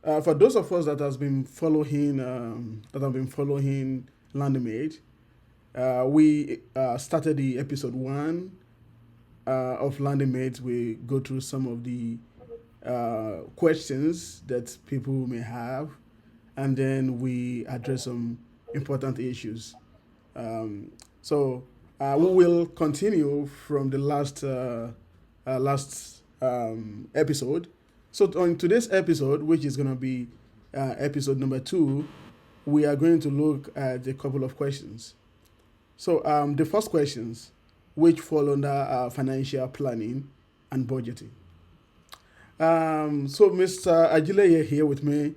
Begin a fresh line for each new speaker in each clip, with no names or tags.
For those of us that have been following LandingMate, we started the episode one of LandingMate. We go through some of the questions that people may have, and then we address some important issues. Um, so we will continue from the last episode. So on today's episode, which is going to be episode number two, we are going to look at a couple of questions. So the first questions, which fall under financial planning and budgeting. So Mr. Ajileye here with me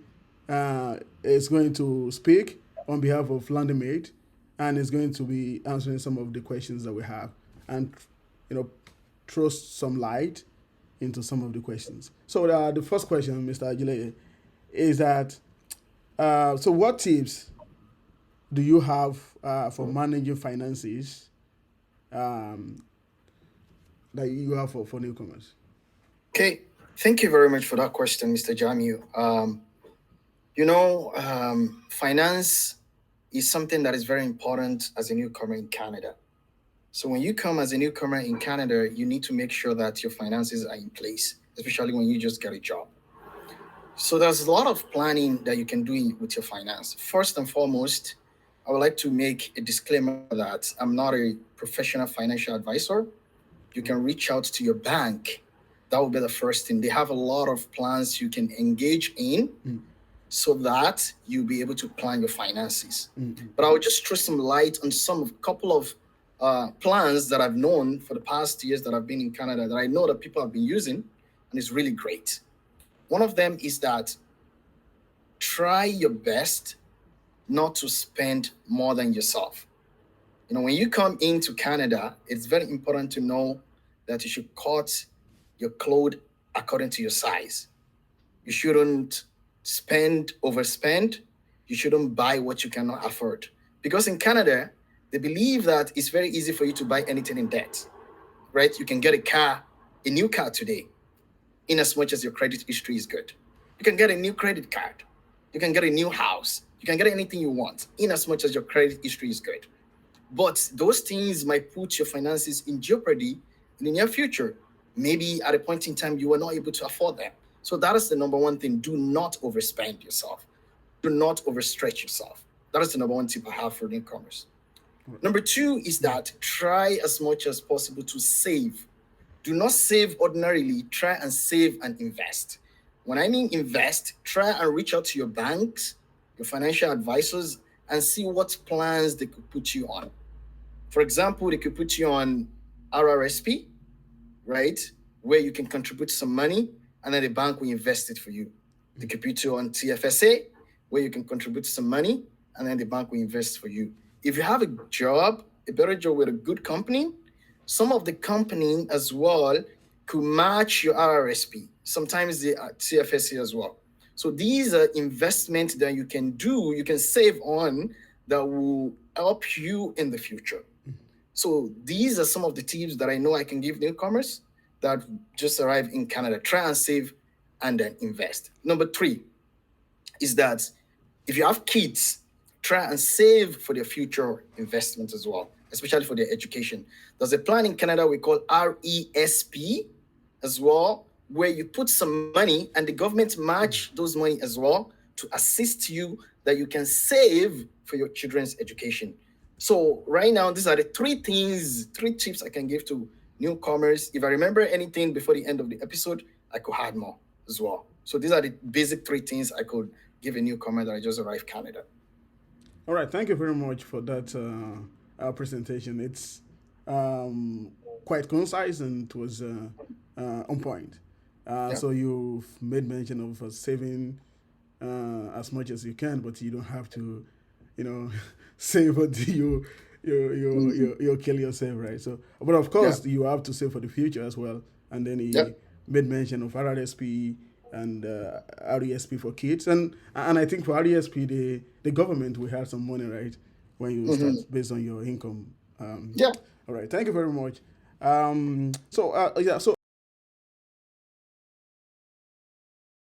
is going to speak on behalf of LandingMate and is going to be answering some of the questions that we have and, you know, throw some light into some of the questions. So the first question, Mr. Ajileye, is that so what tips do you have for managing finances um, that you have for newcomers?
Okay, thank you very much for that question, Mr. Jamiu. Finance is something that is very important as a newcomer in Canada. So when you come as a newcomer in Canada, you need to make sure that your finances are in place, especially when you just get a job. So there's a lot of planning that you can do with your finance. First and foremost, I would like to make a disclaimer that I'm not a professional financial advisor. You can reach out to your bank. That will be the first thing. They have a lot of plans you can engage in so that you'll be able to plan your finances. But I will just throw some light on couple of plans that I've known for the past years that I've been in Canada that I know that people have been using, and it's really great. One of them is that try your best not to spend more than yourself. When you come into Canada, it's very important to know that you should cut your clothes according to your size. You shouldn't overspend. You shouldn't buy what you cannot afford. Because in Canada, they believe that it's very easy for you to buy anything in debt, right? You can get a new car today, in as much as your credit history is good. You can get a new credit card. You can get a new house. You can get anything you want, in as much as your credit history is good. But those things might put your finances in jeopardy in the near future. Maybe at a point in time, you are not able to afford them. So that is the number one thing. Do not overspend yourself. Do not overstretch yourself. That is the number one tip I have for newcomers. Number two is that try as much as possible to save. Do not save ordinarily. Try and save and invest. When I mean invest, try and reach out to your banks, your financial advisors, and see what plans they could put you on. For example, they could put you on RRSP, right? Where you can contribute some money and then the bank will invest it for you. They could put you on TFSA, where you can contribute some money and then the bank will invest for you. If you have a better job with a good company, some of the company as well could match your RRSP. Sometimes the TFSA as well. So these are investments that you can do, you can save on that will help you in the future. So these are some of the tips that I know I can give newcomers that just arrived in Canada. Try and save and then invest. Number three is that if you have kids, try and save for their future investment as well, especially for their education. There's a plan in Canada we call RESP as well, where you put some money and the government match those money as well to assist you that you can save for your children's education. So right now, these are the three tips I can give to newcomers. If I remember anything before the end of the episode, I could add more as well. So these are the basic three things I could give a newcomer that I just arrived Canada.
All right, thank you very much for that presentation. It's quite concise and it was on point.
Yeah.
So you've made mention of saving as much as you can, but you don't have to, save until you kill yourself, right? So, but of course,
Yeah.
you have to save for the future as well. And then he
Yeah.
made mention of RRSP and RESP for kids, and I think for RESP the government will have some money, right, when you start based on your income.
Yeah.
All right, thank you very much. So yeah, so